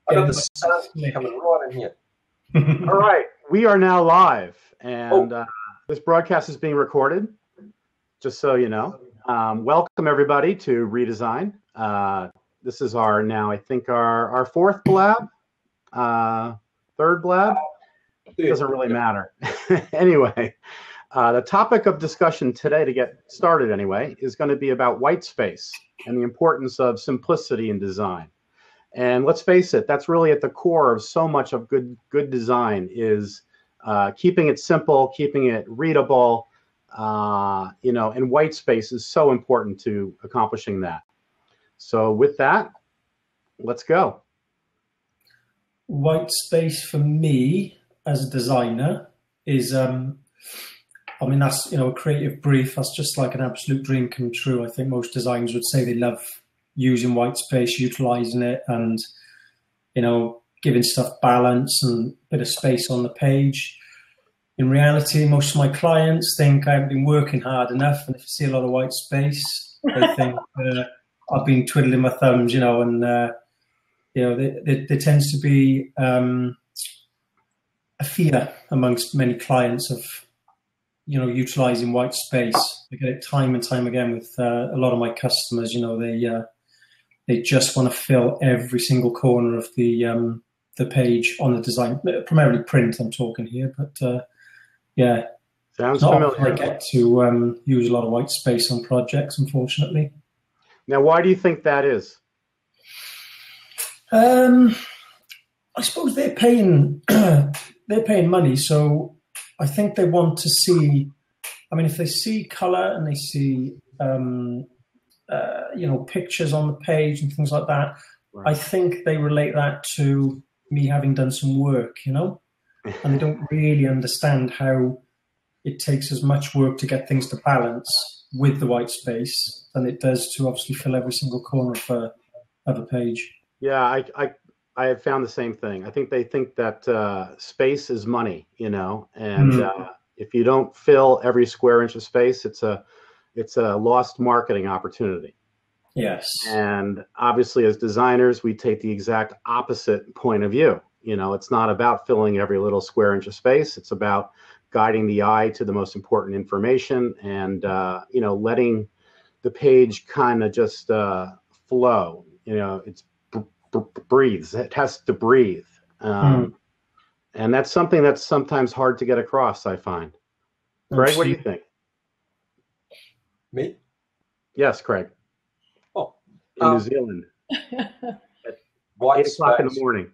I got the sun coming right in here. All right, we are now live, and this broadcast is being recorded, just so you know. Welcome, everybody, to Redesign. This is our now, I think, our fourth blab, third blab. It doesn't really matter. Anyway, the topic of discussion today, to get started anyway, is going to be about white space and the importance of simplicity in design. And let's face it, that's really at the core of so much of good design is keeping it simple, keeping it readable, and white space is so important to accomplishing that. So with that, let's go. White space for me as a designer is, that's, a creative brief. That's just like an absolute dream come true. I think most designers would say they love using white space, utilizing it, and giving stuff balance and a bit of space on the page. In reality, most of my clients think I haven't been working hard enough, and if you see a lot of white space, they think I've been twiddling my thumbs, and there tends to be a fear amongst many clients of utilizing white space. I get it time and time again with a lot of my customers. They just want to fill every single corner of the page on the design, primarily print I'm talking here, but sounds familiar. I get to use a lot of white space on projects, unfortunately. Now, why do you think that is? I suppose they're paying money, so I think they want to see. I mean, if they see color and they see pictures on the page and things like that, right. I think they relate that to me having done some work, and they don't really understand how it takes as much work to get things to balance with the white space than it does to obviously fill every single corner of a page. Yeah, I have found the same thing. I think they think that space is money, and if you don't fill every square inch of space, it's a lost marketing opportunity. Yes. And obviously, as designers, we take the exact opposite point of view. It's not about filling every little square inch of space. It's about guiding the eye to the most important information and, letting the page kind of just flow. It's breathes. It has to breathe. And that's something that's sometimes hard to get across, I find. Craig, what do you think? Me? Yes, Craig. Oh. In New Zealand. At 8 o'clock in the morning.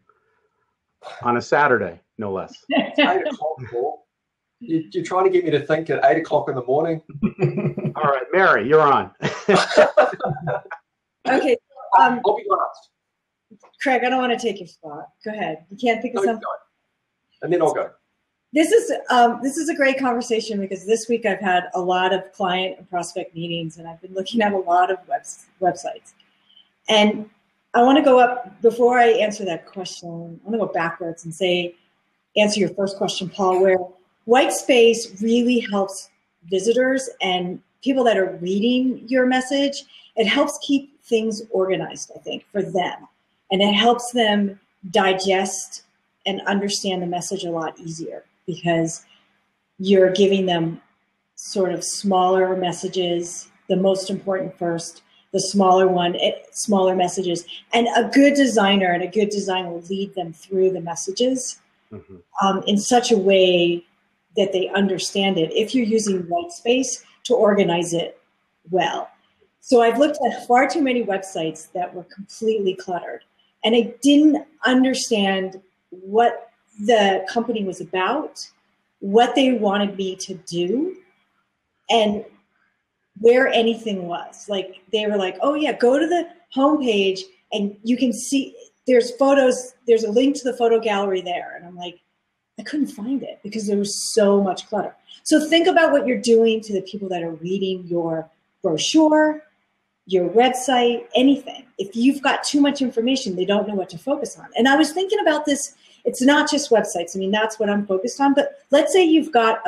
On a Saturday, no less. It's 8 o'clock, Paul. You're trying to get me to think at 8 o'clock in the morning? All right, Mary, you're on. Okay. I'll be last. Craig, I don't want to take your spot. Go ahead. You can't think of something? And then I'll go. This is a great conversation because this week I've had a lot of client and prospect meetings, and I've been looking at a lot of websites. And I want to go up, before I answer that question, I want to go backwards and answer your first question, Paul, where white space really helps visitors and people that are reading your message. It helps keep things organized, I think, for them. And it helps them digest and understand the message a lot easier because you're giving them sort of smaller messages, the most important first, the smaller one, smaller messages. And a good designer and a good design will lead them through the messages in such a way that they understand it if you're using white space to organize it well. So I've looked at far too many websites that were completely cluttered, and I didn't understand what the company was about, what they wanted me to do, and where anything was. Like, they were like, oh yeah, go to the homepage and you can see there's photos, there's a link to the photo gallery there. And I'm like, I couldn't find it because there was so much clutter. So think about what you're doing to the people that are reading your brochure, your website, anything. If you've got too much information, they don't know what to focus on. And I was thinking about this, it's not just websites. I mean, that's what I'm focused on. But let's say you've got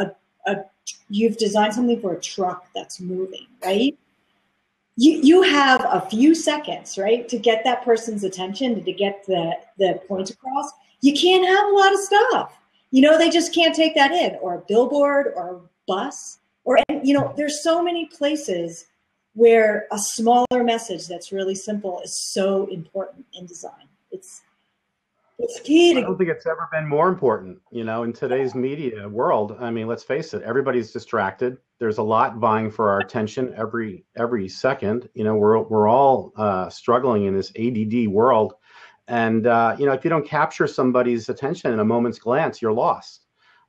you've designed something for a truck that's moving, right? you have a few seconds, right, to get that person's attention, to get the point across. You can't have a lot of stuff. They just can't take that in, or a billboard or a bus, or, there's so many places where a smaller message that's really simple is so important in design. It's key. I don't think it's ever been more important, in today's media world. I mean, let's face it, everybody's distracted. There's a lot vying for our attention every second. We're all struggling in this ADD world. And, if you don't capture somebody's attention in a moment's glance, you're lost.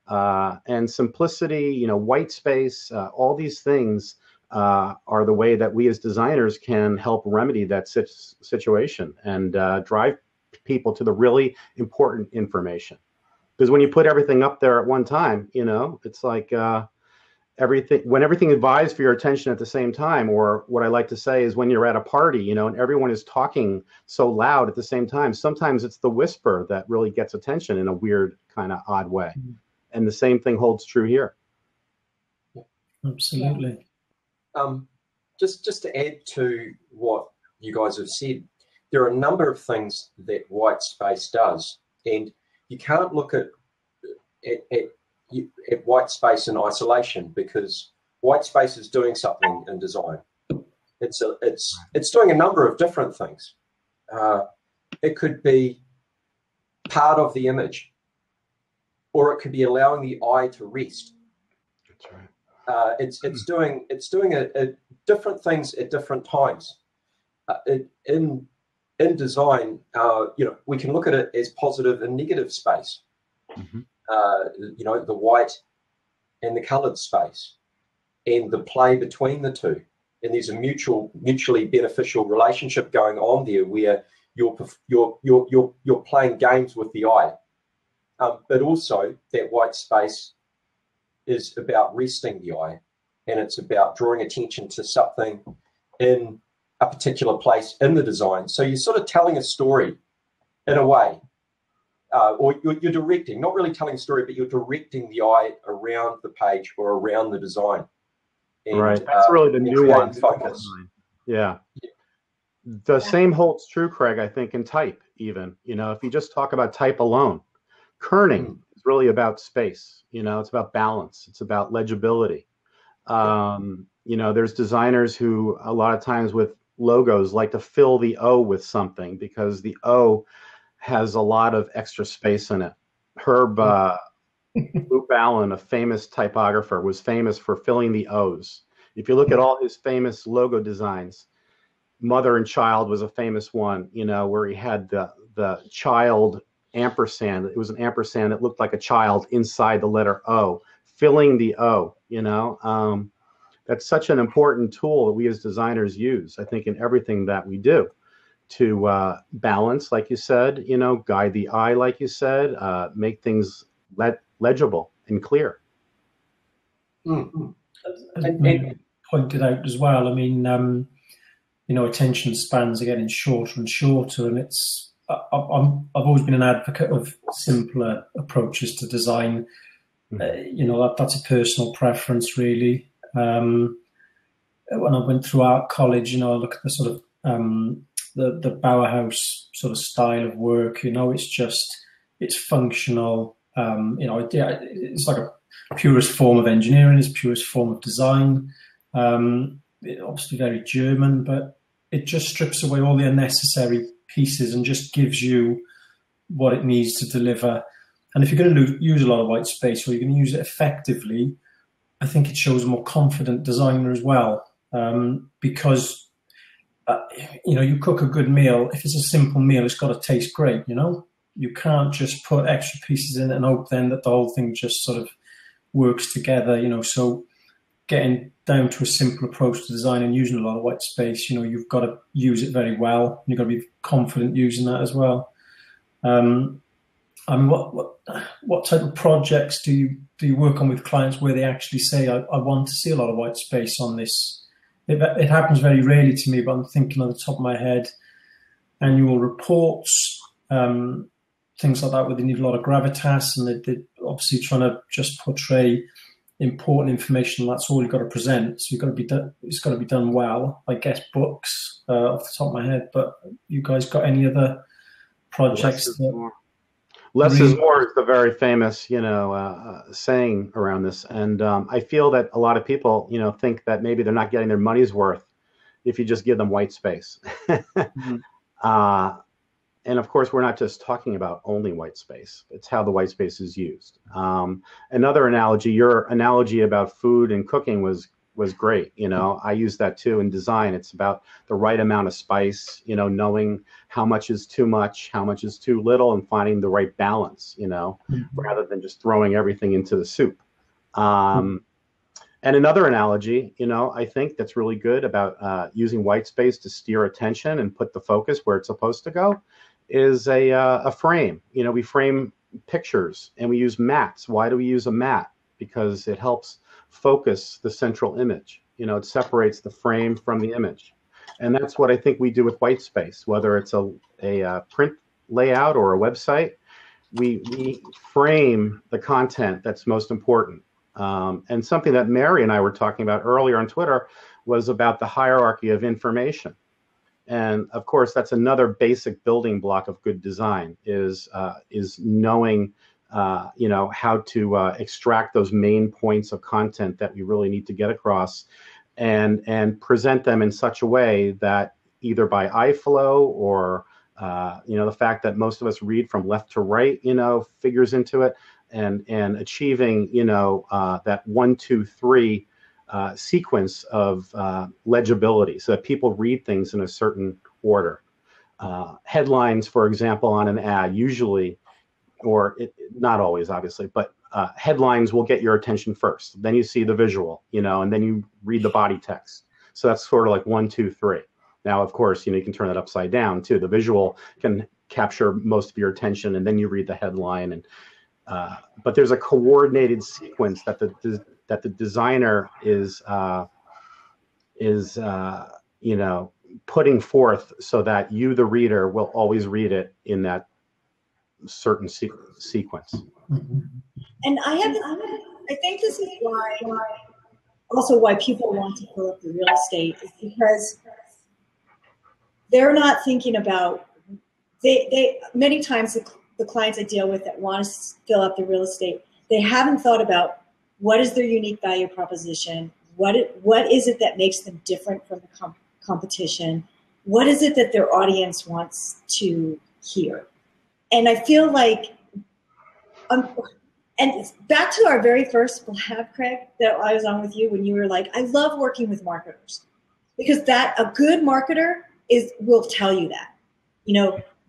And simplicity, white space, all these things are the way that we as designers can help remedy that situation and drive people to the really important information. Because when you put everything up there at one time, it's like when everything vies for your attention at the same time, or what I like to say is when you're at a party, and everyone is talking so loud at the same time, sometimes it's the whisper that really gets attention in a weird kind of odd way. Mm-hmm. And the same thing holds true here. Absolutely. Just to add to what you guys have said, there are a number of things that white space does, and you can't look at white space in isolation, because white space is doing something in design. It's doing a number of different things. It could be part of the image, or it could be allowing the eye to rest. That's right. It's doing different things at different times. In design, we can look at it as positive and negative space. Mm-hmm. The white and the coloured space, and the play between the two. And there's a mutually beneficial relationship going on there, where you're playing games with the eye, but also that white space is about resting the eye, and it's about drawing attention to something in a particular place in the design. So you're sort of telling a story in a way, or you're directing, not really telling a story, but you're directing the eye around the page or around the design. And, right. That's really the nuance. Focus. Yeah. The same holds true, Craig, I think, in type even. If you just talk about type alone, kerning is really about space. It's about balance. It's about legibility. There's designers who a lot of times with logos like to fill the O with something, because the O has a lot of extra space in it. Herb Loop Allen, a famous typographer, was famous for filling the O's. If you look at all his famous logo designs, Mother and Child was a famous one, where he had the child ampersand. It was an ampersand that looked like a child inside the letter O, filling the O, That's such an important tool that we as designers use, I think, in everything that we do, to balance, like you said, guide the eye, like you said, make things legible and clear. Mm-hmm. And pointed out as well, I mean, attention spans are getting shorter and shorter, and I've always been an advocate of simpler approaches to design. That's a personal preference, really. When I went through art college, I look at the sort of the Bauhaus sort of style of work. It's functional. It's like a purest form of engineering, it's purest form of design. Obviously very German, but it just strips away all the unnecessary pieces and just gives you what it needs to deliver. And if you're going to use a lot of white space, or you're going to use it effectively, I think it shows a more confident designer as well. Because, you cook a good meal. If it's a simple meal, it's got to taste great, You can't just put extra pieces in it and hope then that the whole thing just sort of works together, So getting down to a simple approach to design and using a lot of white space, you've got to use it very well. You've got to be confident using that as well. What type of projects do you work on with clients where they actually say, I want to see a lot of white space on this? It happens very rarely to me, but I'm thinking on the top of my head, annual reports, things like that, where they need a lot of gravitas, and they're obviously trying to just portray important information. That's all you've got to present. So it's got to be done well. I guess books off the top of my head. But you guys got any other projects? Less is more is the very famous, saying around this. And I feel that a lot of people, think that maybe they're not getting their money's worth if you just give them white space. Mm-hmm. And of course, we're not just talking about only white space. It's how the white space is used. Another analogy, your analogy about food and cooking was great. I use that too in design. It's about the right amount of spice, knowing how much is too much, how much is too little, and finding the right balance, rather than just throwing everything into the soup. And another analogy, I think that's really good about using white space to steer attention and put the focus where it's supposed to go is a frame. We frame pictures and we use mats. Why do we use a mat? Because it helps focus the central image. It separates the frame from the image. And that's what I think we do with white space, whether it's a print layout or a website. We frame the content that's most important. And something that Mary and I were talking about earlier on Twitter was about the hierarchy of information. And of course, that's another basic building block of good design is knowing how to extract those main points of content that we really need to get across and present them in such a way that either by eye flow or, the fact that most of us read from left to right, figures into it and achieving, that 1, 2, 3 sequence of legibility so that people read things in a certain order. Headlines, for example, on an ad usually, not always, obviously, but headlines will get your attention first. Then you see the visual, and then you read the body text. So that's sort of like 1, 2, 3. Now, of course, you can turn that upside down too. The visual can capture most of your attention, and then you read the headline. And but there's a coordinated sequence that the designer is putting forth so that you, the reader, will always read it in that certain sequence. And I think this is why people want to fill up the real estate is because they're not thinking about they many times the clients I deal with that want to fill up the real estate, they haven't thought about what is their unique value proposition, what is it that makes them different from the competition, what is it that their audience wants to hear. And I feel like, and back to our very first lab, Craig, that I was on with you when you were like, I love working with marketers because a good marketer will tell you that,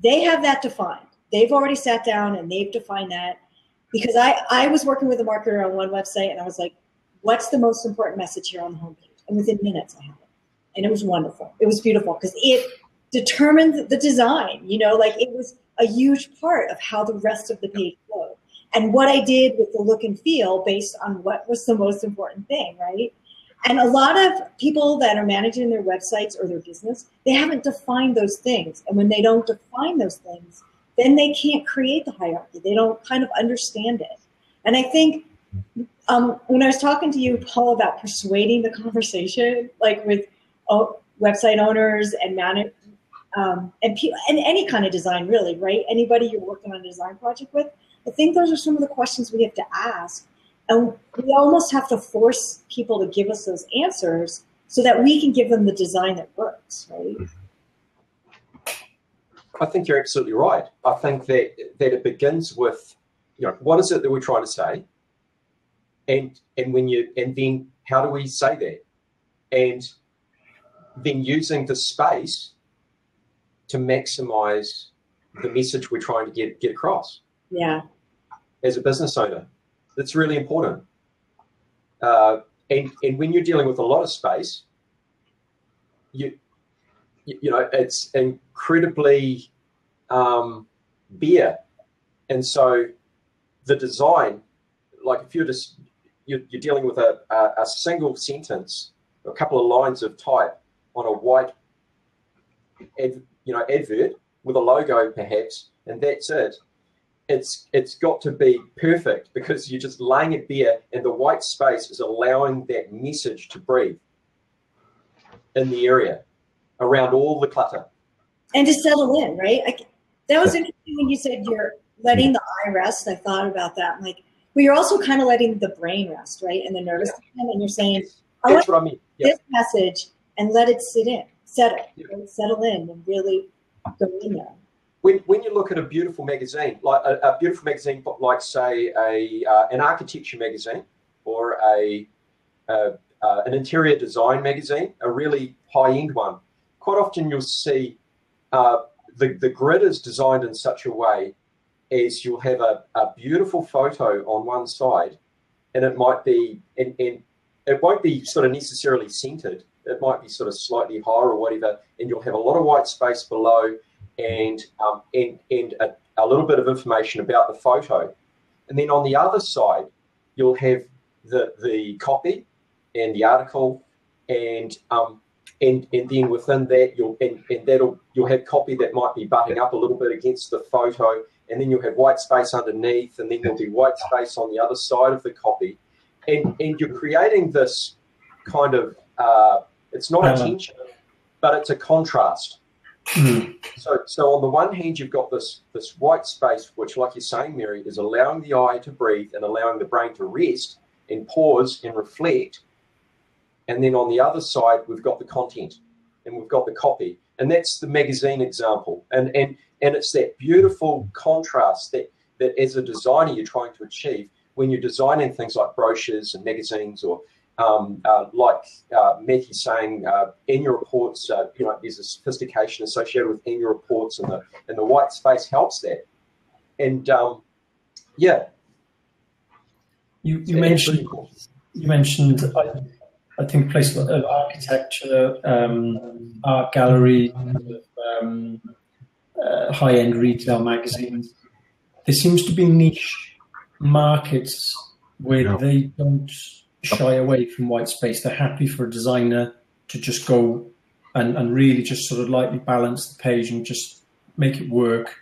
they have that defined. They've already sat down and they've defined that because I was working with a marketer on one website and I was like, what's the most important message here on the homepage? And within minutes I had it. And it was wonderful. It was beautiful because it determined the design, it was a huge part of how the rest of the page flowed. And what I did with the look and feel based on what was the most important thing, right? And a lot of people that are managing their websites or their business, they haven't defined those things. And when they don't define those things, then they can't create the hierarchy. They don't kind of understand it. And I think when I was talking to you, Paul, about persuading the conversation, like with website owners and and any kind of design, really, right? Anybody you're working on a design project with, I think those are some of the questions we have to ask. And we almost have to force people to give us those answers so that we can give them the design that works, right? I think you're absolutely right. I think that it begins with, what is it that we're trying to say? And then how do we say that? And then using the space to maximize the message we're trying to get across. Yeah. As a business owner, that's really important. And when you're dealing with a lot of space, it's incredibly bare. And so the design, like if you're dealing with a single sentence, a couple of lines of type on a white advert with a logo perhaps, and that's it. it's got to be perfect, because you're just laying it bare, and the white space is allowing that message to breathe in the area around all the clutter. And to settle in, right? That was interesting when you said you're letting the eye rest. I thought about that. I'm like, well, you're also kind of letting the brain rest, right? And the nervous system, and you're saying, that's what I mean. This message, and let it sit in, settle in, and really go in there. When you look at a beautiful magazine, like a beautiful magazine, like say an architecture magazine, or an interior design magazine, a really high-end one, quite often you'll see the grid is designed in such a way as you'll have a beautiful photo on one side, and it might be, and it won't be sort of necessarily centered. It might be sort of slightly higher or whatever, and you'll have a lot of white space below, and a little bit of information about the photo. And then on the other side, you'll have the copy and the article, and then within that you'll have copy that might be butting up a little bit against the photo, and then you'll have white space underneath, and then there'll be white space on the other side of the copy, and you're creating this kind of it's not a tension, but it's a contrast. So on the one hand, you've got this white space, which, like you're saying, Mary, is allowing the eye to breathe and allowing the brain to rest and pause and reflect. And then on the other side, we've got the content and we've got the copy. And that's the magazine example. And it's that beautiful contrast that as a designer you're trying to achieve when you're designing things like brochures and magazines, or like Matthew's saying, annual reports. There's a sophistication associated with annual reports, and the white space helps that. And you mentioned I think places of architecture, art gallery, high-end retail magazines. There seems to be niche markets where they don't shy away from white space. They're happy for a designer to just go and really just sort of lightly balance the page and just make it work.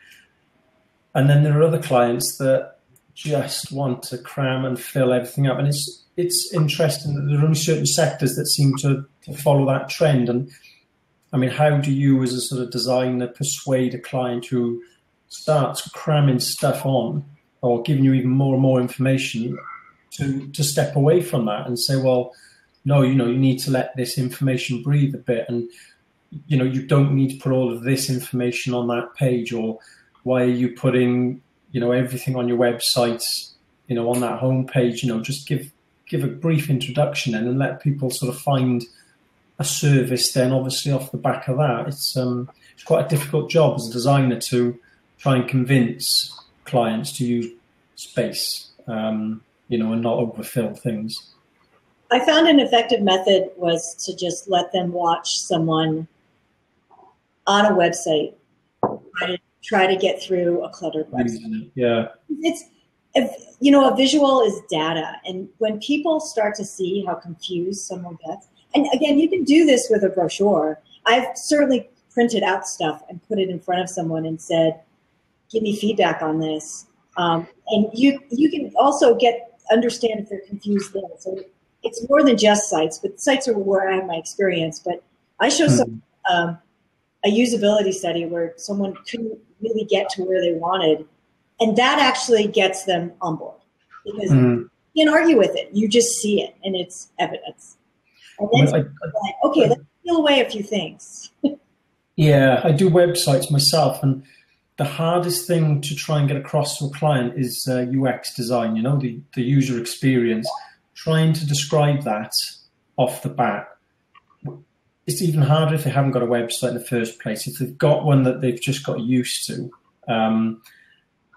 And then there are other clients that just want to cram and fill everything up. And it's interesting that there are only certain sectors that seem to follow that trend. And I mean, how do you as a sort of designer persuade a client who starts cramming stuff on or giving you even more and more information to step away from that and say, well, no, you need to let this information breathe a bit, and you don't need to put all of this information on that page, or why are you putting everything on your website on that home page? Just give a brief introduction and let people sort of find a service then obviously off the back of that. It's quite a difficult job as a designer to try and convince clients to use space and not overfill things. I found an effective method was to just let them watch someone on a website try to get through a cluttered website. Yeah. A visual is data. And when people start to see how confused someone gets, and again, you can do this with a brochure. I've certainly printed out stuff and put it in front of someone and said, give me feedback on this. And you can also understand if they're confused there. So it's more than just sites, but sites are where I have my experience. But I show some a usability study where someone couldn't really get to where they wanted, and that actually gets them on board, because you can't argue with it. You just see it, and it's evidence. And then like, okay, let's peel away a few things. Yeah, I do websites myself, and the hardest thing to try and get across to a client is UX design, the user experience. Trying to describe that off the bat. It's even harder if they haven't got a website in the first place. If they've got one that they've just got used to,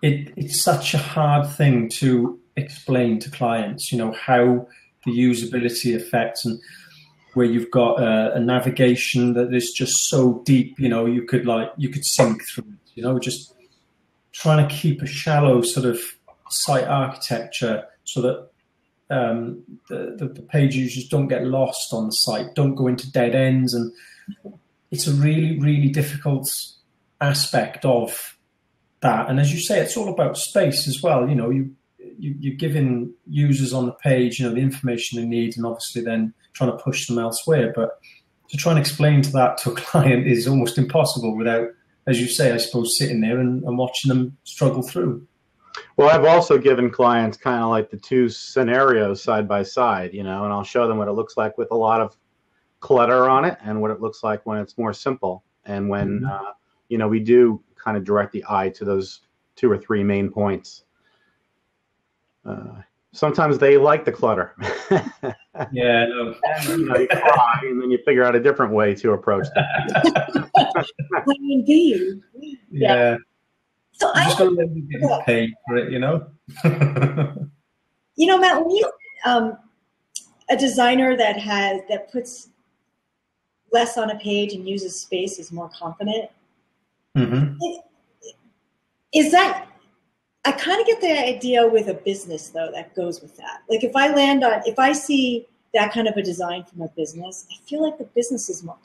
it's such a hard thing to explain to clients, how the usability affects, and where you've got a navigation that is just so deep, you could sink through it, just trying to keep a shallow sort of site architecture so that the page users don't get lost on the site, don't go into dead ends. And it's a really, really difficult aspect of that. And as you say, it's all about space as well. You know, you're giving users on the page, you know, the information they need, and obviously then trying to push them elsewhere. But to try and explain that to a client is almost impossible without, as you say, I suppose, sitting there and watching them struggle through. Well, I've also given clients kind of like the two scenarios side by side, you know, and I'll show them what it looks like with a lot of clutter on it and what it looks like when it's more simple. And when, you know, we do kind of direct the eye to those 2 or 3 main points. Sometimes they like the clutter. Yeah, no. And, you know, you cry, and then you figure out a different way to approach that. Plan B. Yeah. So I just got to let you get paid for it, you know. You know, Matt, when you a designer that puts less on a page and uses space is more confident. Mm-hmm. Is that? I kind of get the idea with a business though that goes with that. Like if I see that kind of a design from a business, I feel like the business is more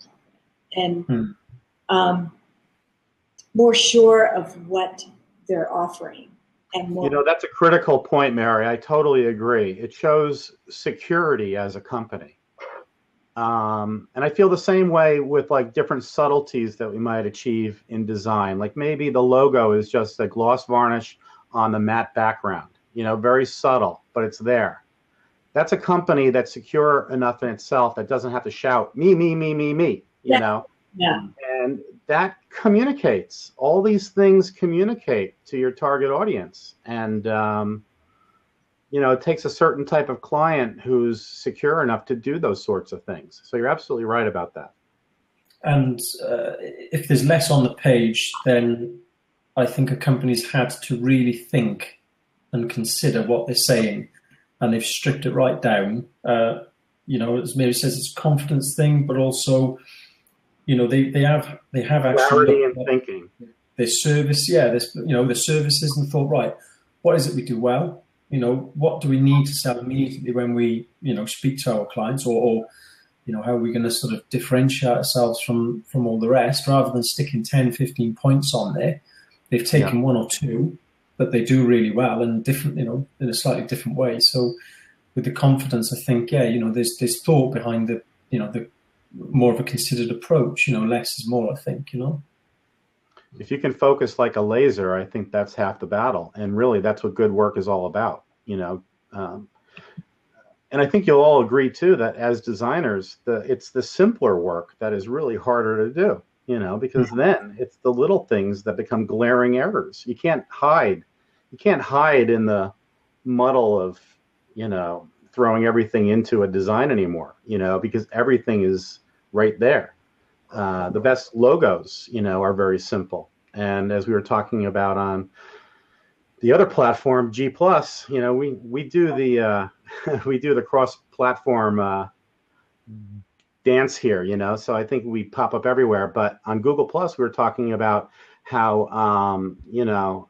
confident and more sure of what they're offering. And more. You know, that's a critical point, Mary. I totally agree. It shows security as a company. And I feel the same way with like different subtleties that we might achieve in design. Like maybe the logo is just a gloss varnish on the matte background, you know, very subtle, but it's there. That's a company that's secure enough in itself that doesn't have to shout, me, you know? Yeah. And that communicates. All these things communicate to your target audience. And, you know, it takes a certain type of client who's secure enough to do those sorts of things. So you're absolutely right about that. And if there's less on the page, then I think a company's had to really think and consider what they're saying. And they've stripped it right down. You know, as Mary says, it's a confidence thing, but also, you know, they have actually clarity and thinking. Their service, their services, and thought, right, what is it we do well? You know, what do we need to sell immediately when we, you know, speak to our clients, or you know, how are we going to sort of differentiate ourselves from all the rest, rather than sticking 10, 15 points on there. They've taken 1 or 2, but they do really well and different, you know, in a slightly different way. So with the confidence, I think, you know, there's thought behind the, you know, the more of a considered approach. You know, less is more, I think, you know. If you can focus like a laser, I think that's half the battle. And really, that's what good work is all about, you know. And I think you'll all agree, too, that as designers, it's the simpler work that is really harder to do, you know, because then it's the little things that become glaring errors. You can't hide. You can't hide in the muddle of, you know, throwing everything into a design anymore, you know, because everything is right there. The best logos, you know, are very simple. And as we were talking about on the other platform, G+, you know, we do the we do the cross-platform dance here, you know. So I think we pop up everywhere. But on Google+, we were talking about how you know,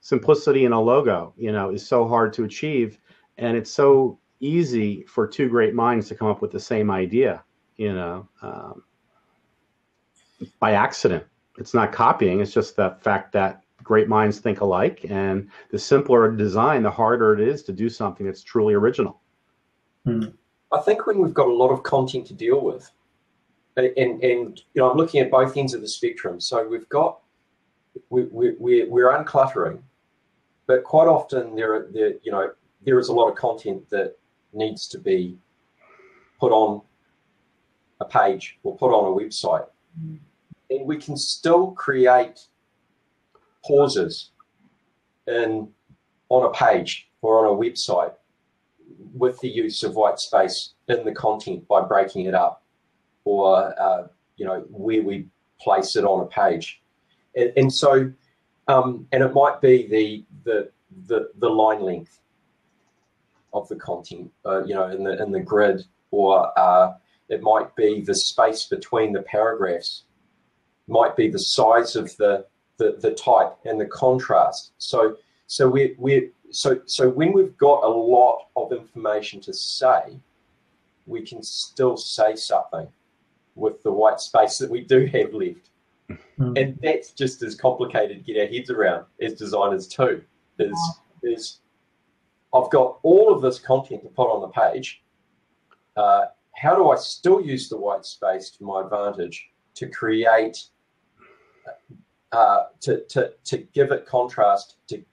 simplicity in a logo, you know, is so hard to achieve, and it's so easy for 2 great minds to come up with the same idea, you know, by accident. It's not copying. It's just the fact that great minds think alike, and the simpler a design, the harder it is to do something that's truly original. I think when we've got a lot of content to deal with, and you know, I'm looking at both ends of the spectrum. So we're uncluttering, but quite often there is a lot of content that needs to be put on a page or put on a website, and we can still create pauses on a page or on a website with the use of white space in the content by breaking it up, or you know, where we place it on a page, and so and it might be the line length of the content, you know, in the grid, or it might be the space between the paragraphs, might be the size of the type and the contrast. So when we've got a lot of information to say, we can still say something with the white space that we do have left. And that's just as complicated to get our heads around as designers too. Is I've got all of this content to put on the page. How do I still use the white space to my advantage to create, to give it contrast, to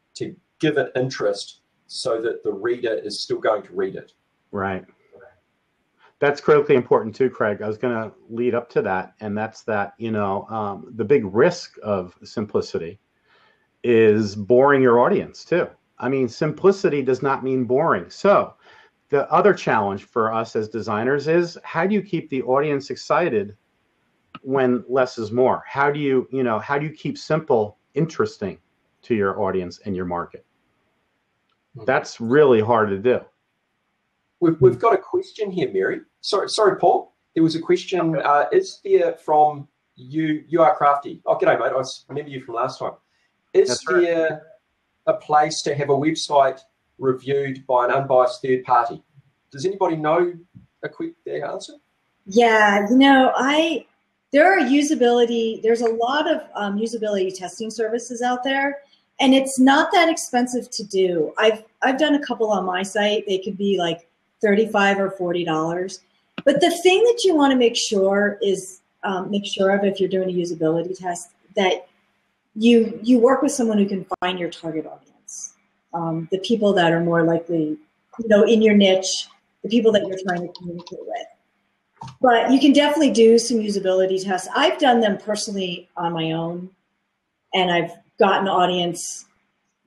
give it interest, so that the reader is still going to read it? Right. That's critically important too, Craig. I was going to lead up to that, and that's that, the big risk of simplicity is boring your audience too. I mean, simplicity does not mean boring. So the other challenge for us as designers is, how do you keep the audience excited when less is more? How do you keep simple interesting to your audience and your market? That's really hard to do. We've got a question here, Mary. Sorry, Paul. There was a question. Is there from you? You are crafty. Oh, g'day, mate. I remember you from last time. Is there a place to have a website reviewed by an unbiased third party? Does anybody know a quick answer? Yeah, there are there's a lot of usability testing services out there, and it's not that expensive to do. I've done a couple on my site. They could be like $35 or $40. But the thing that you want to make sure of if you're doing a usability test, that you work with someone who can find your target audience, the people that are more likely, in your niche, the people that you're trying to communicate with. But you can definitely do some usability tests. I've done them personally on my own, and I've gotten audience.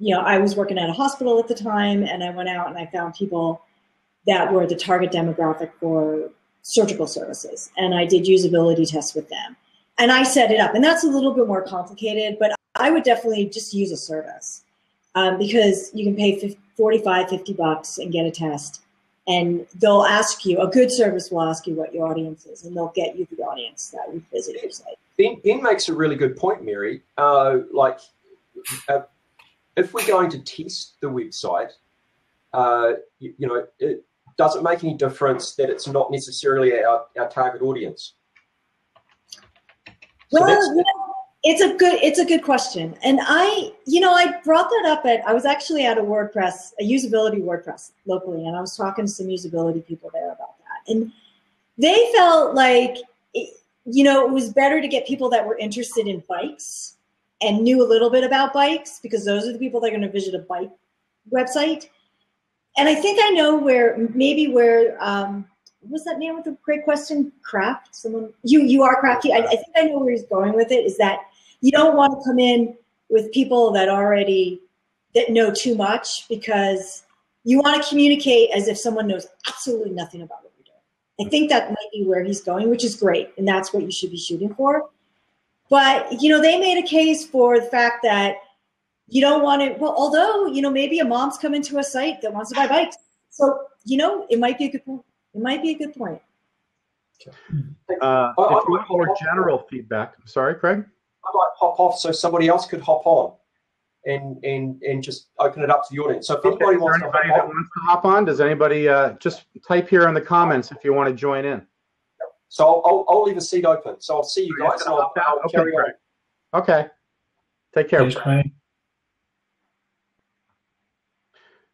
I was working at a hospital at the time, and I went out and I found people that were the target demographic for surgical services, and I did usability tests with them. And I set it up, and that's a little bit more complicated, but I would definitely just use a service because you can pay $45, $50 and get a test, and they'll ask you, a good service will ask you what your audience is, and they'll get you the audience that would visit your site. Ben makes a really good point, Mary. If we're going to test the website, it doesn't make any difference that it's not necessarily our target audience. Well, it's a good question, and I brought that up I was actually at a usability WordPress locally, and I was talking to some usability people there about that, and they felt like it was better to get people that were interested in bikes and knew a little bit about bikes, because those are the people that are going to visit a bike website. And I think I know where what was that name with the great question? Craft? Someone, you are crafty. I think I know where he's going with it, is that you don't want to come in with people that know too much, because you want to communicate as if someone knows absolutely nothing about what you're doing. I think that might be where he's going, which is great, and that's what you should be shooting for. But, they made a case for the fact that you don't want to, although, maybe a mom's coming to a site that wants to buy bikes. So, it might be a good point. It might be a good point. If you want more general feedback, sorry, Craig? I might hop off so somebody else could hop on and just open it up to the audience. So if anybody wants to hop on, does anybody just type here in the comments if you want to join in? So I'll leave a seat open. So I'll see you guys. And I'll carry on. Okay. Take care.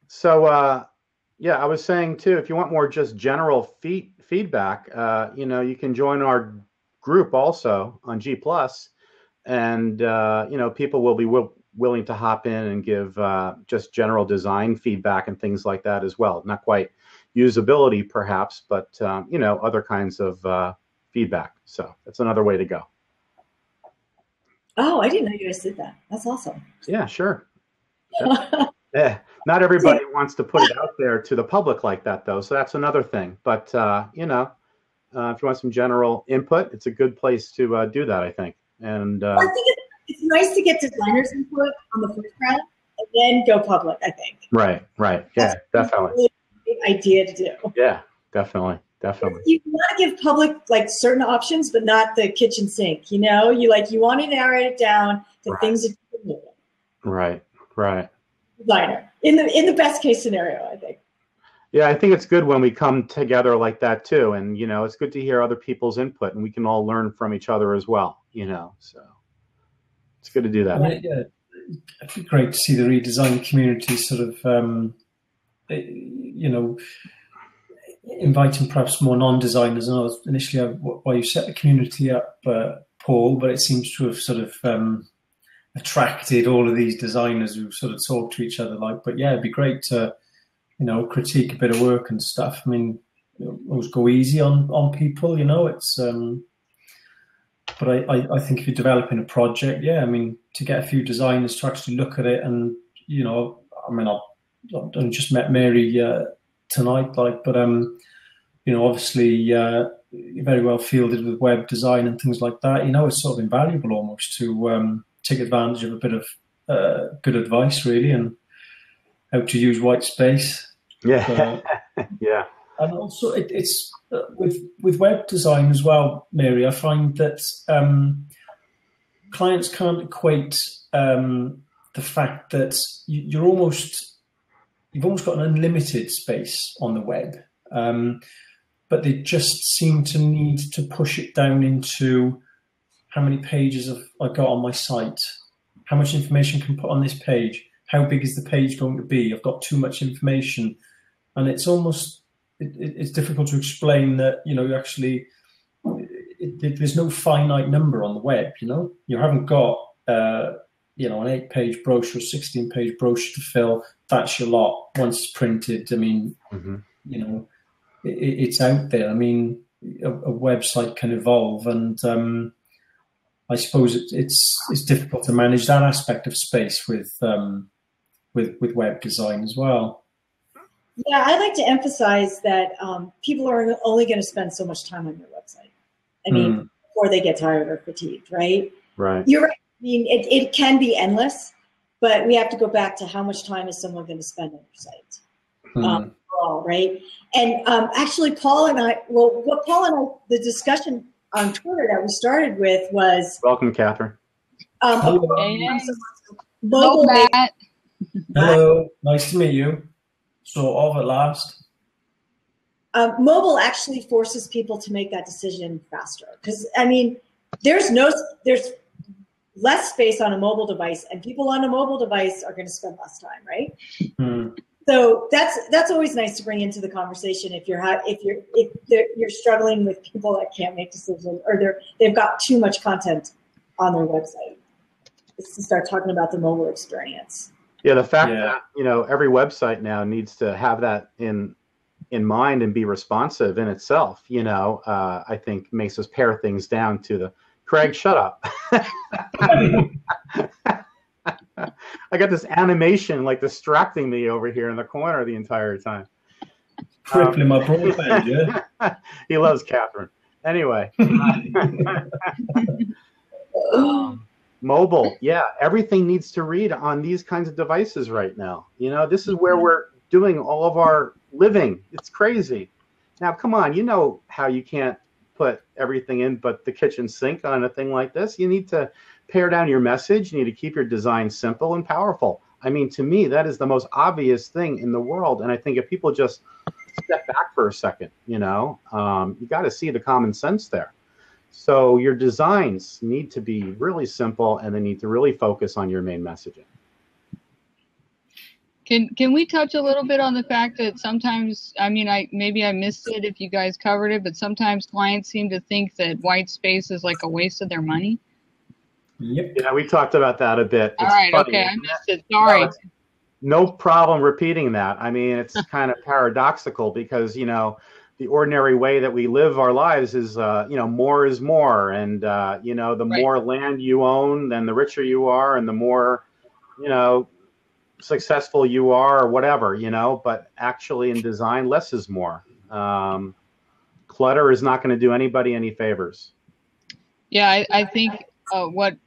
So, I was saying too, if you want more just general feedback, you can join our group also on G+, and people will be willing to hop in and give just general design feedback and things like that as well. Not quite usability perhaps, but other kinds of feedback. So that's another way to go. Oh, I didn't know you guys did that. That's awesome. Yeah, sure. Yeah. Not everybody wants to put it out there to the public like that, though. So that's another thing. But, if you want some general input, it's a good place to do that, I think. And I think it's nice to get designers' input on the first round and then go public, I think. Right. Yeah, that's definitely. Really a big idea to do. Yeah, definitely. You want to give public certain options, but not the kitchen sink. You want to narrow it down to things that you can do. Right. Designer in the best case scenario, I think. Yeah, I think it's good when we come together like that too, and it's good to hear other people's input, and we can all learn from each other as well. So It's good to do that. Yeah, it'd be great to see the redesign community sort of, inviting perhaps more non-designers. And I was initially why you set the community up, Paul, but it seems to have sort of attracted all of these designers who sort of talk to each other. But yeah, it'd be great to, critique a bit of work and stuff. I mean, always go easy on people, it's. But I think if you're developing a project, I mean, to get a few designers to actually look at it, and I just met Mary tonight, but obviously you're very well fielded with web design and things like that. It's sort of invaluable almost to take advantage of a bit of good advice, really, and how to use white space. Yeah, yeah. And also, it's with web design as well, Mary. I find that clients can't equate the fact that you've almost got an unlimited space on the web, but they just seem to need to push it down into how many pages have I got on my site, how much information can I put on this page, how big is the page going to be? I've got too much information, and it's almost it's difficult to explain that, you actually, there's no finite number on the web, You haven't got, an 8-page brochure, 16-page brochure to fill. That's your lot once it's printed. I mean, it's out there. I mean, a website can evolve, and I suppose it's difficult to manage that aspect of space with web design as well. Yeah, I like to emphasize that people are only going to spend so much time on your website. I mean, before they get tired or fatigued, right? Right. You're right. I mean, it can be endless, but we have to go back to how much time is someone going to spend on your site overall, right? And actually, the discussion on Twitter that we started with was... Welcome, Catherine. Mobile. Hello, nice to meet you. So off at last. Mobile actually forces people to make that decision faster, because I mean, there's less space on a mobile device, and people on a mobile device are going to spend less time, right? So that's always nice to bring into the conversation if you're struggling with people that can't make decisions, or they've got too much content on their website. It's to start talking about the mobile experience. Yeah, the fact that every website now needs to have that in mind and be responsive in itself, I think makes us pare things down to the Craig, shut up. I got this animation distracting me over here in the corner the entire time. Crippling my broadband, yeah. He loves Catherine. Anyway. Mobile, everything needs to read on these kinds of devices right now. This is where we're doing all of our living. It's crazy. Now, come on, how you can't put everything in but the kitchen sink on a thing like this. You need to pare down your message. You need to keep your design simple and powerful. I mean, to me, that is the most obvious thing in the world. And I think if people just step back for a second, you got to see the common sense there. So your designs need to be really simple, and they need to really focus on your main messaging. Can we touch a little bit on the fact that sometimes, I mean, maybe I missed it if you guys covered it, but sometimes clients seem to think that white space is like a waste of their money? Yep. Yeah, we talked about that a bit. All right, funny. Okay, I missed it. Sorry. No problem repeating that. I mean, it's kind of paradoxical because, the ordinary way that we live our lives is, more is more. And, the more land you own, then the richer you are, and the more, successful you are or whatever, but actually in design, less is more. Clutter is not going to do anybody any favors. Yeah, I think what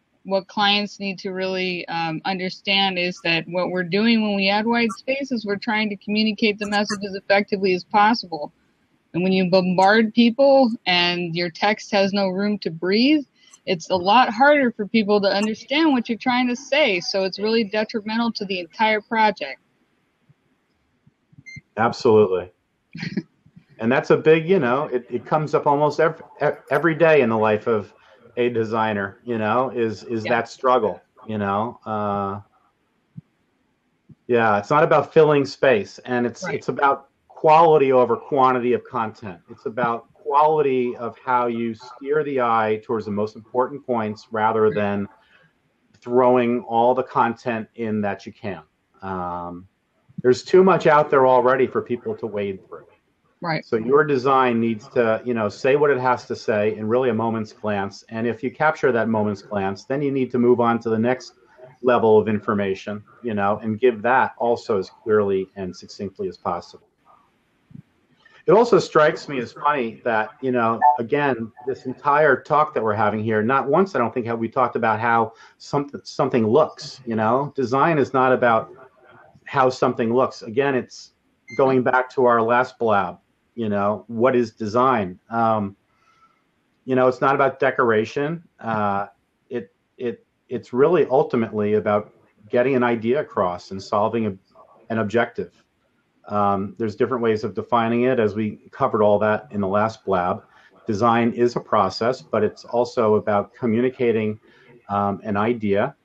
clients need to really understand is that what we're doing when we add white space is we're trying to communicate the message as effectively as possible. And when you bombard people and your text has no room to breathe, it's a lot harder for people to understand what you're trying to say. So it's really detrimental to the entire project. Absolutely. And that's a big, it comes up almost every day in the life of a designer, is that struggle. you know. Yeah, it's not about filling space, and it's about quality over quantity of content. It's about quality of how you steer the eye towards the most important points rather than throwing all the content in that you can. There's too much out there already for people to wade through. Right. So your design needs to, say what it has to say in really a moment's glance. And if you capture that moment's glance, then you need to move on to the next level of information, and give that also as clearly and succinctly as possible. It also strikes me as funny that, again, this entire talk that we're having here, not once I don't think have we talked about how something looks, Design is not about how something looks. Again, it's going back to our last blab, what is design? It's not about decoration. It's really ultimately about getting an idea across and solving an objective. There's different ways of defining it, as we covered all that in the last blab. Design is a process, but it's also about communicating an idea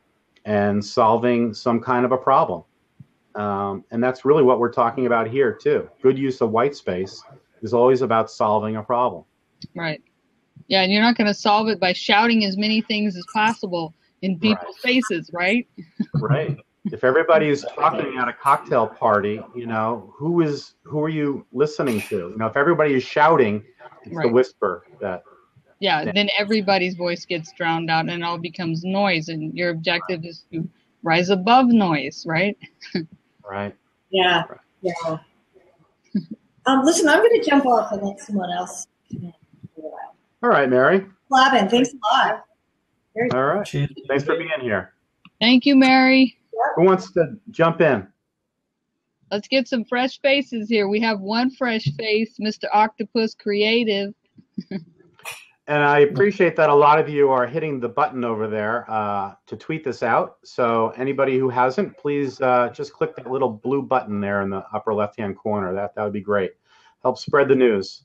and solving some kind of a problem. And that's really what we're talking about here, too. Good use of white space is always about solving a problem. Right. Yeah, and you're not going to solve it by shouting as many things as possible in people's faces, right? Right. If everybody is talking at a cocktail party, who are you listening to? If everybody is shouting, it's the whisper that. Yeah, then everybody's voice gets drowned out and it all becomes noise, and your objective is to rise above noise, right? Right. Yeah. Right. Yeah. Listen, I'm going to jump off and let someone else come in for a while. All right, Mary. Flavin, thanks a lot. All right. Cheers. Thanks for being here. Thank you, Mary. Who wants to jump in? Let's get some fresh faces here. We have one fresh face, Mr. Octopus Creative. And I appreciate that a lot of you are hitting the button over there to tweet this out. So anybody who hasn't, please just click that little blue button there in the upper left-hand corner. That would be great. Help spread the news.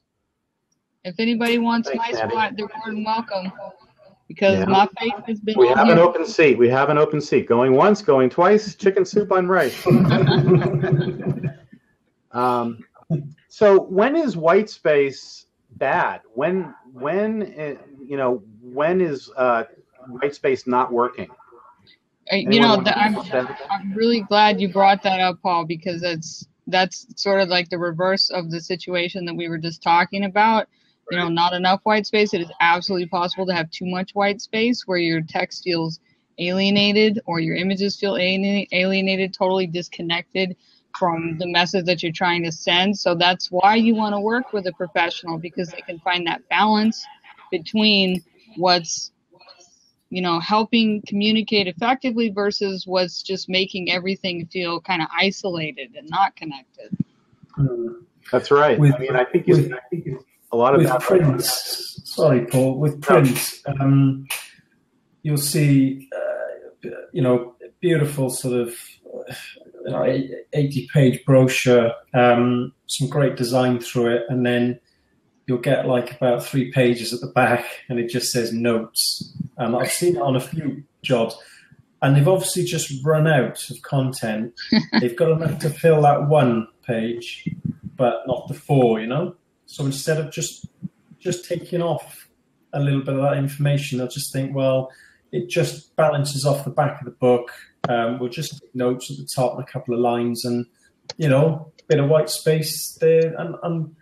If anybody wants my spot, they're more than welcome. Because my face has been We have an open seat. We have an open seat. Going once, going twice, chicken soup on rice. So when is white space bad? When is white space not working? I'm really glad you brought that up, Paul, because that's sort of like the reverse of the situation that we were just talking about. Not enough white space. It is absolutely possible to have too much white space where your text feels alienated or your images feel alienated, totally disconnected from the message that you're trying to send. So that's why you want to work with a professional, because they can find that balance between what's, helping communicate effectively versus what's just making everything feel kind of isolated and not connected. That's right. I think it's a lot of with prints. Sorry, Paul. With prints, you'll see, beautiful sort of 80-page brochure, some great design through it, and then you'll get like about 3 pages at the back, and it just says notes. I've seen it on a few jobs, and they've obviously just run out of content. They've got enough to fill that 1 page, but not the 4. So instead of just taking off a little bit of that information, they'll just think, well, it just balances off the back of the book. We'll just take notes at the top and a couple of lines, and a bit of white space there. And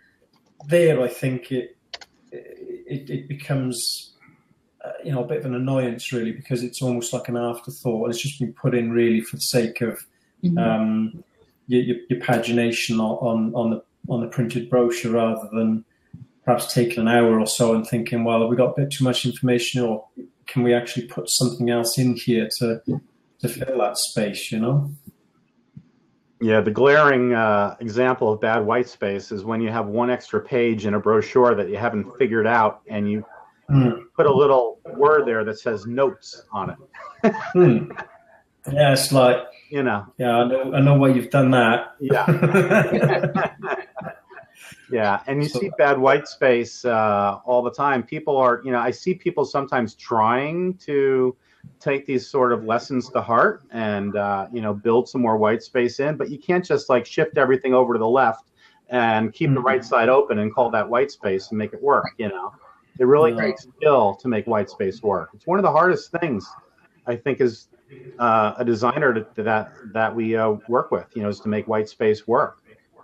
there, I think it becomes a bit of an annoyance, really, because it's almost like an afterthought. It's just been put in really for the sake of your pagination on the printed brochure, rather than perhaps taking an hour or so and thinking, well, have we got a bit too much information, or can we actually put something else in here to fill that space, Yeah, the glaring example of bad white space is when you have 1 extra page in a brochure that you haven't figured out, and you put a little word there that says notes on it. Yeah, it's like, yeah, I know why you've done that. Yeah. Yeah, and you see bad white space all the time. People are, I see people sometimes trying to take these sort of lessons to heart and build some more white space in. But you can't just like shift everything over to the left and keep the right side open and call that white space and make it work. It really takes skill to make white space work. It's one of the hardest things, I think, as a designer that we work with, is to make white space work.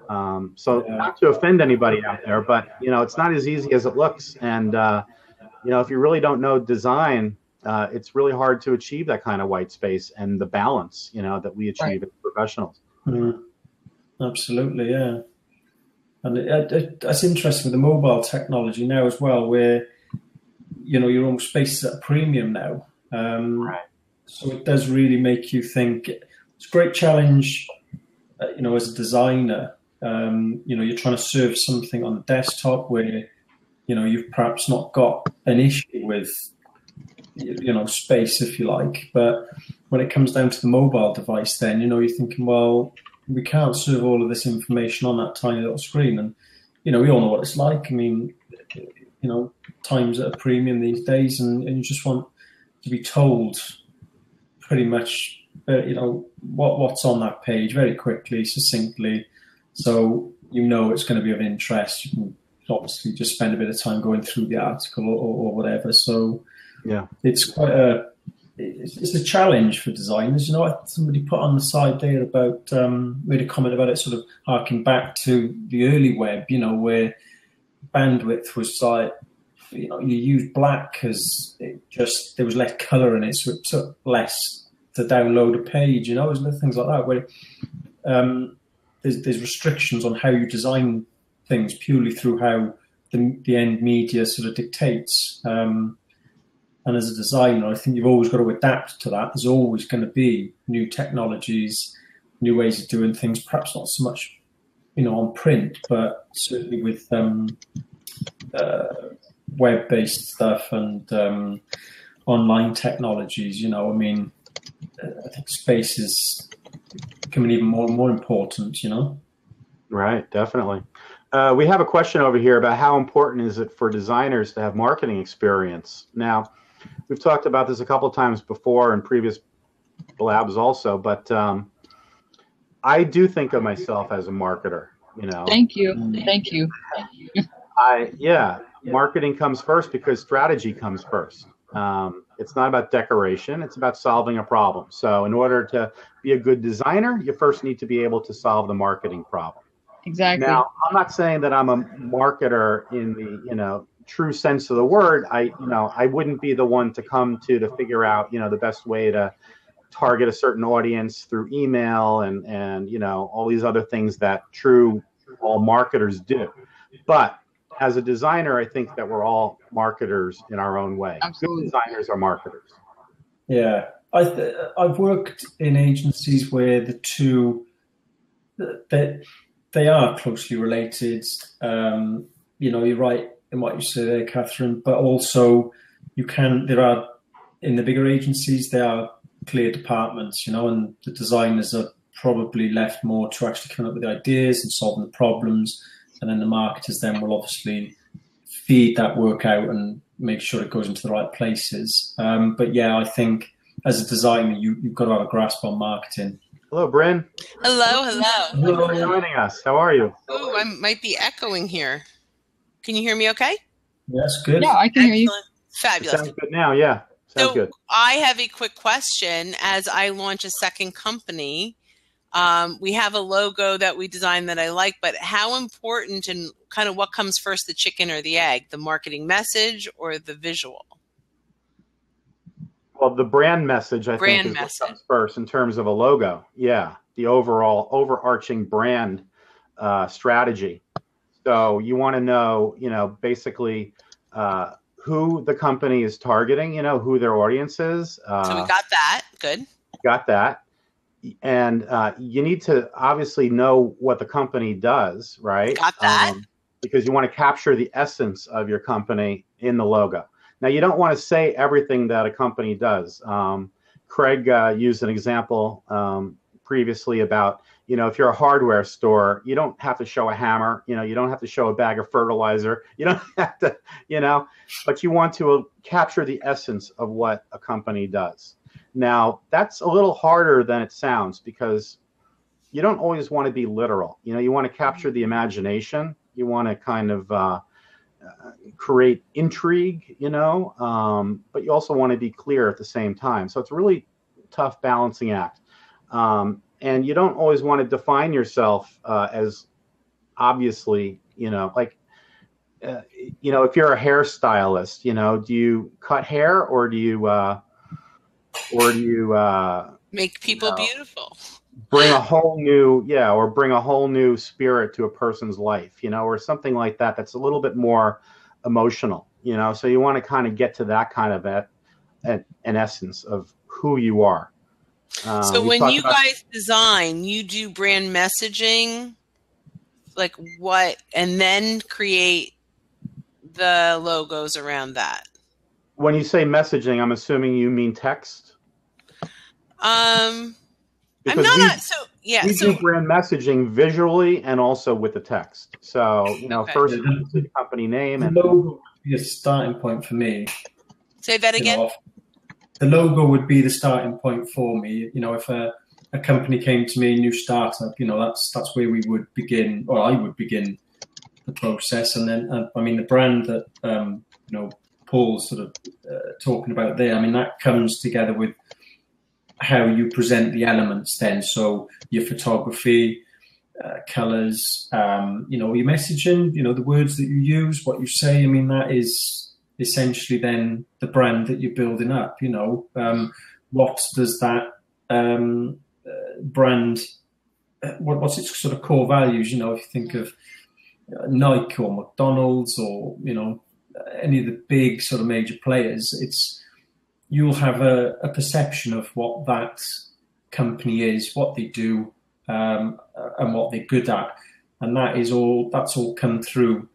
Not to offend anybody out there, but it's not as easy as it looks. And if you really don't know design, it's really hard to achieve that kind of white space and the balance, that we achieve as professionals. Mm-hmm. Absolutely, yeah. And that's interesting with the mobile technology now as well, where your own space is at a premium now. So it does really make you think. It's a great challenge, as a designer. You're trying to serve something on the desktop where you've perhaps not got an issue with space, if you like. But when it comes down to the mobile device, then you're thinking, well, we can't serve all of this information on that tiny little screen. And we all know what it's like. I mean, time's at a premium these days, and you just want to be told pretty much what's on that page very quickly, succinctly, so it's going to be of interest. You can obviously just spend a bit of time going through the article or whatever. So yeah, it's quite it's a challenge for designers. Somebody put on the side there about made a comment about it, sort of harking back to the early web, where bandwidth was like, you used black because there was less color in it, so it took less to download a page. There's little things like that where there's restrictions on how you design things purely through how the end media sort of dictates. And as a designer, I think you've always got to adapt to that. There's always going to be new technologies, new ways of doing things, perhaps not so much, on print, but certainly with web-based stuff and online technologies. I think space is becoming even more and more important, Right, definitely. We have a question over here about how important is it for designers to have marketing experience. Now, we've talked about this a couple of times before in previous labs also, but I do think of myself as a marketer, Thank you. Marketing comes first because strategy comes first. It's not about decoration, it's about solving a problem. So in order to be a good designer, you first need to be able to solve the marketing problem. Exactly. Now, I'm not saying that I'm a marketer in the, true sense of the word. I wouldn't be the one to come to figure out, the best way to target a certain audience through email and all these other things that all marketers do. But as a designer, I think that we're all marketers in our own way. Absolutely. Good designers are marketers. Yeah. I've worked in agencies where the two, they are closely related. You're right in what you say there, Catherine, but also there are, in the bigger agencies, there are clear departments, and the designers are probably left more to actually coming up with the ideas and solving the problems. And then the marketers then will obviously feed that work out and make sure it goes into the right places. But yeah, I think as a designer, you've got to have a grasp on marketing. Hello, Bryn. Hello. Thank you for joining us. How are you? Oh, I might be echoing here. Can you hear me okay? That's good. Yeah, I can hear you. Fabulous. It sounds good now, yeah. Sounds good. I have a quick question. As I launch a second company, we have a logo that we designed that I like, but how important and kind of what comes first, the chicken or the egg, the marketing message or the visual? Well, the brand message, I think, is what comes first in terms of a logo. Yeah, the overarching brand strategy. So you want to know, basically who the company is targeting, who their audience is. So we got that. Good. Got that. And you need to obviously know what the company does, right? Got that. Because you want to capture the essence of your company in the logo. Now, you don't want to say everything that a company does. Craig used an example previously about, if you're a hardware store, you don't have to show a hammer, you don't have to show a bag of fertilizer, you don't have to, but you want to capture the essence of what a company does. Now, that's a little harder than it sounds, because you don't always want to be literal. You want to capture the imagination. You want to kind of create intrigue, but you also want to be clear at the same time. So it's a really tough balancing act. And you don't always want to define yourself as obviously, if you're a hairstylist, do you cut hair or do you make people beautiful? Bring a whole new spirit to a person's life, or something like that. That's a little bit more emotional, so you want to kind of get to that kind of an essence of who you are. So when you guys design, you do brand messaging, like what, and then create the logos around that. When you say messaging, I'm assuming you mean text. I'm not. We do brand messaging visually and also with the text. So okay. First the company name and the logo would be a starting point for me. Say that again. The logo would be the starting point for me. If a company came to me, a new startup, that's where we would begin, or I would begin the process. And then, the brand that Paul's sort of talking about there, that comes together with how you present the elements then. So your photography, colors, your messaging, the words that you use, what you say. That is essentially then the brand that you're building up. What does that brand, what's its sort of core values? If you think of Nike or McDonald's or, any of the big sort of major players, you'll have a perception of what that company is, what they do, and what they're good at. And that's all come through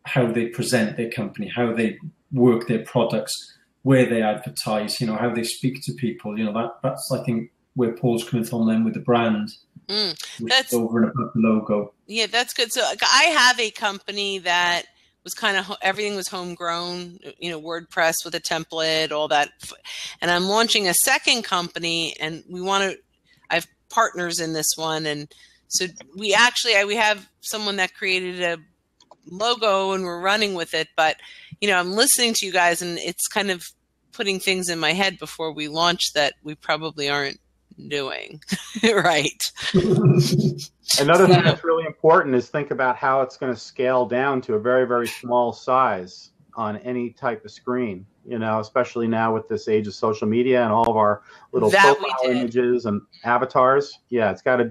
how they present their company, how they work their products, where they advertise, how they speak to people. That's I think where Paul's coming from then with the brand. That's over and above the logo. Yeah, that's good. So I have a company that was kind of everything was homegrown, WordPress with a template, all that. And I'm launching a second company, and I have partners in this one, and so we have someone that created a logo and we're running with it, but I'm listening to you guys and it's kind of putting things in my head before we launch that we probably aren't doing right. Another thing that's really important is think about how it's going to scale down to a very, very small size on any type of screen, especially now with this age of social media and all of our little profile images and avatars. Yeah, it's got to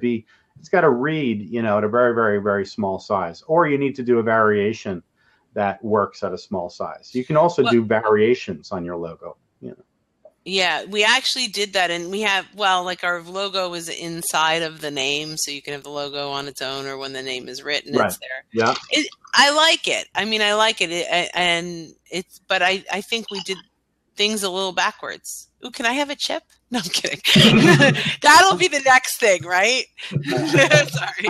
read, at a very, very, very small size, or you need to do a variation that works at a small size. You can also do variations on your logo. Yeah, we actually did that, and we have our logo is inside of the name, so you can have the logo on its own, or when the name is written, it's there. Yeah, I like it. I like it, but I think we did things a little backwards. Ooh, can I have a chip? No, I'm kidding. That'll be the next thing, right? Sorry.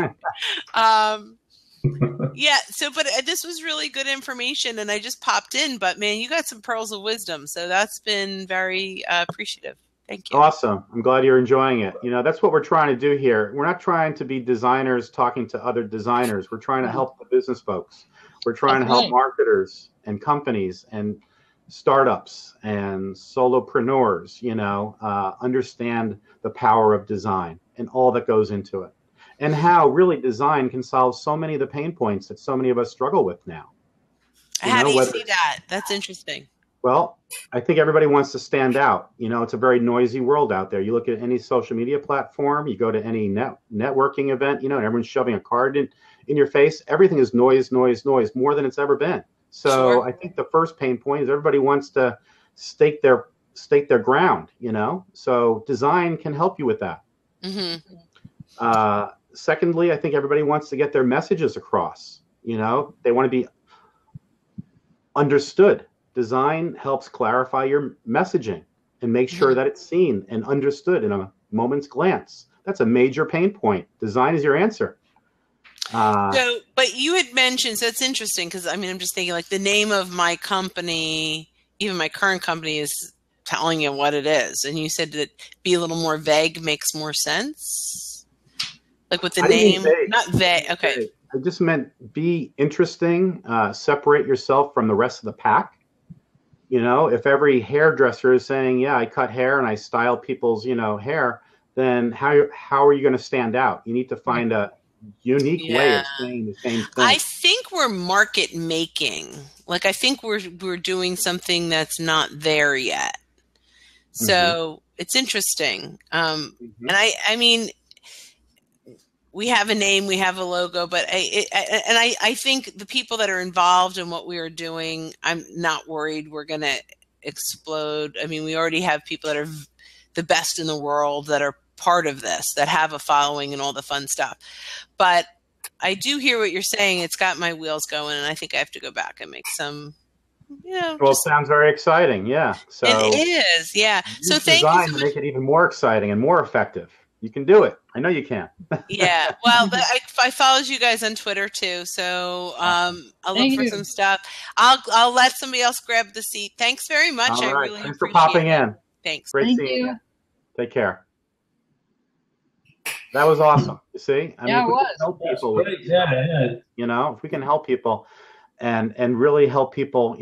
Yeah. So, but this was really good information, and I just popped in. But man, you got some pearls of wisdom. So that's been very appreciative. Thank you. Awesome. I'm glad you're enjoying it. That's what we're trying to do here. We're not trying to be designers talking to other designers. We're trying to help the business folks. We're trying to help marketers and companies and startups and solopreneurs, understand the power of design and all that goes into it, and how really design can solve so many of the pain points that so many of us struggle with now. How do you see that? That's interesting. Well, I think everybody wants to stand out. It's a very noisy world out there. You look at any social media platform, you go to any networking event, everyone's shoving a card in your face. Everything is noise, noise, noise, more than it's ever been. So sure. I think the first pain point is everybody wants to stake their ground, So design can help you with that. Mm-hmm. Secondly, I think everybody wants to get their messages across. They want to be understood. Design helps clarify your messaging and make sure that it's seen and understood in a moment's glance. That's a major pain point. Design is your answer. So, but you had mentioned, so it's interesting because I'm just thinking like the name of my company, even my current company, is telling you what it is. And you said that be a little more vague makes more sense. Like with the name, not vague. Okay. I just meant be interesting, separate yourself from the rest of the pack. If every hairdresser is saying, yeah, I cut hair and I style people's, hair, then how are you going to stand out? You need to find a unique way of saying the same thing. I think we're market making. Like I think we're doing something that's not there yet. So it's interesting. And I mean, we have a name, we have a logo, but I think the people that are involved in what we are doing, I'm not worried we're going to explode. I mean, we already have people that are the best in the world that are part of this, that have a following and all the fun stuff. But I do hear what you're saying. It's got my wheels going, and I think I have to go back and make some, Well, it sounds very exciting. Yeah. So it is. Yeah. So thank you so much. To make it even more exciting and more effective. You can do it. I know you can. Yeah. Well, I followed you guys on Twitter too. So I'll look for some stuff. I'll let somebody else grab the seat. Thanks very much. All right. I really Thanks for popping in. Thanks. Great seeing you. Take care. That was awesome. You see? I mean, it was. Help people if we can help people and really help people,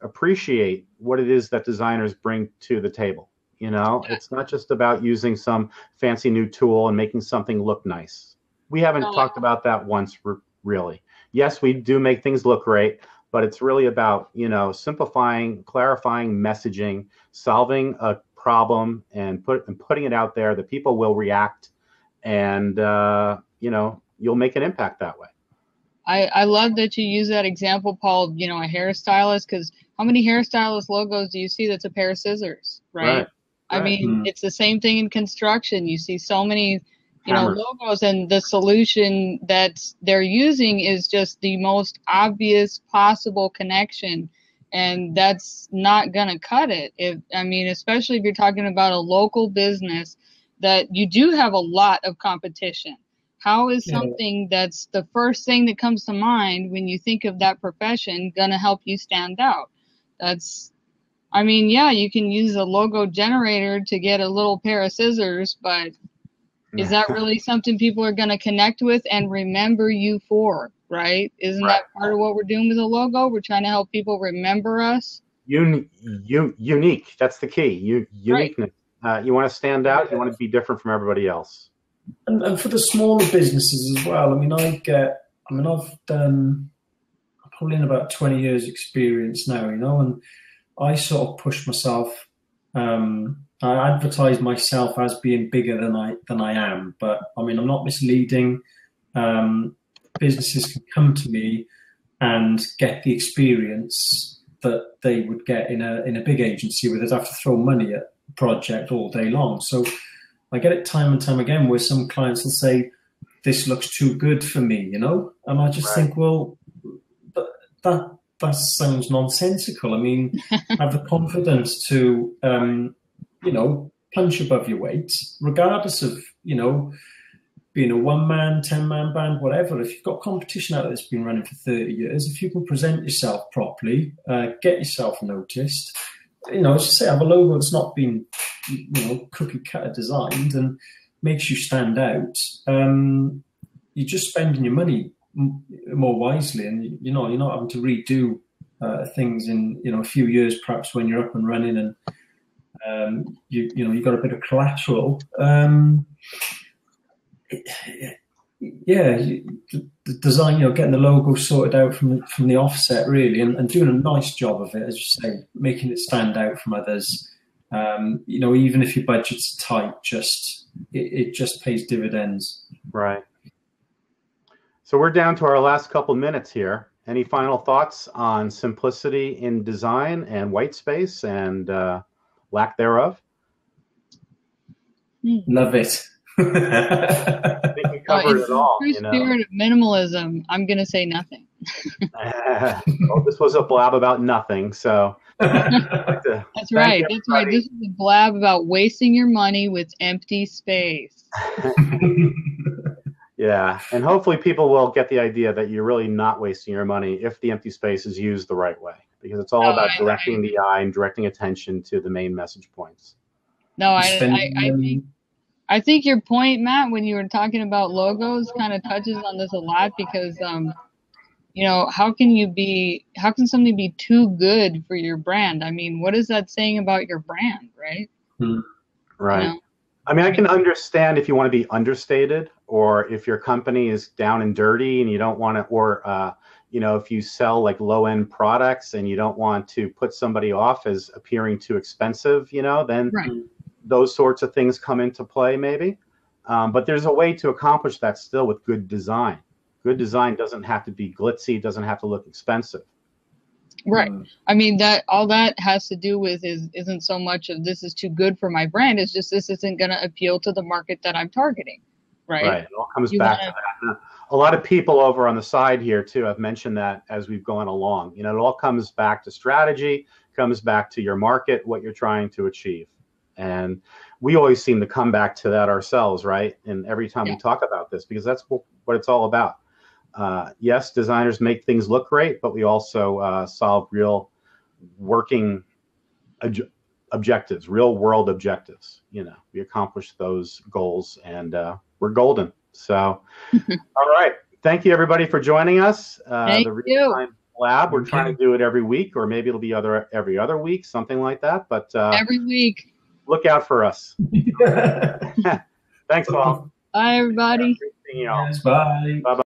appreciate what it is that designers bring to the table. It's not just about using some fancy new tool and making something look nice. We haven't talked about that once, really. Yes, we do make things look great, but it's really about, simplifying, clarifying messaging, solving a problem and putting it out there that people will react and, you'll make an impact that way. I love that you use that example, Paul, a hairstylist, because how many hairstylist logos do you see that's a pair of scissors, right? I mean, it's the same thing in construction. You see so many, logos, and the solution that they're using is just the most obvious possible connection. And that's not going to cut it. Especially if you're talking about a local business that you do have a lot of competition. How is something that's the first thing that comes to mind when you think of that profession going to help you stand out? You can use a logo generator to get a little pair of scissors, but is that really something people are going to connect with and remember you for, right? Isn't that part of what we're doing with a logo? We're trying to help people remember us. Unique. That's the key. Uniqueness. You want to stand out. You want to be different from everybody else. And for the smaller businesses as well. I've done probably in about 20 years experience now, and I sort of push myself. I advertise myself as being bigger than I am, but I'm not misleading. Businesses can come to me and get the experience that they would get in a big agency where they'd have to throw money at a project all day long. So I get it time and time again where some clients will say, "This looks too good for me," and I just think, well, that sounds nonsensical. Have the confidence to, punch above your weight, regardless of, being a 1-man, 10-man band, whatever. If you've got competition out there that's been running for 30 years, if you can present yourself properly, get yourself noticed, as you say, have a logo that's not been, cookie cutter designed and makes you stand out, you're just spending your money more wisely, and you're not having to redo things in a few years, perhaps when you're up and running, and you've got a bit of collateral. The design, getting the logo sorted out from the offset really, and doing a nice job of it, as you say, making it stand out from others. Even if your budget's tight, it just pays dividends. Right. So we're down to our last couple minutes here. Any final thoughts on simplicity in design and white space and lack thereof? Love it. I think we covered it all. In the spirit of minimalism, I'm going to say nothing. Well, this was a blab about nothing. So That's right. That's right. This is a blab about wasting your money with empty space. Yeah, and hopefully people will get the idea that you're really not wasting your money if the empty space is used the right way, because it's all about directing the eye and directing attention to the main message points. No, I think your point, Matt, when you were talking about logos, kind of touches on this a lot, because you know, how can something be too good for your brand? I mean, what is that saying about your brand, right? Right. You know? I mean, I can understand if you want to be understated, or if your company is down and dirty and you don't want to, or you know, if you sell like low-end products and you don't want to put somebody off as appearing too expensive, you know, then those sorts of things come into play maybe. But there's a way to accomplish that still with good design. Good design doesn't have to be glitzy, doesn't have to look expensive. Right. I mean, that all that has to do with isn't so much of this is too good for my brand. It's just this isn't going to appeal to the market that I'm targeting. Right. Right. It all comes back to that. A lot of people over on the side here too have mentioned that as we've gone along. You know, it all comes back to strategy, comes back to your market, what you're trying to achieve. And we always seem to come back to that ourselves, right? And every time we talk about this, because that's what it's all about. Yes, designers make things look great, but we also solve real working objectives, real world objectives. You know, we accomplish those goals, and we're golden. So, all right. Thank you, everybody, for joining us. Thank you. Lab. We're trying to do it every week, or maybe it'll be every other week, something like that. But every week. Look out for us. Thanks, Paul. Bye, everybody. Yes, bye. Bye-bye.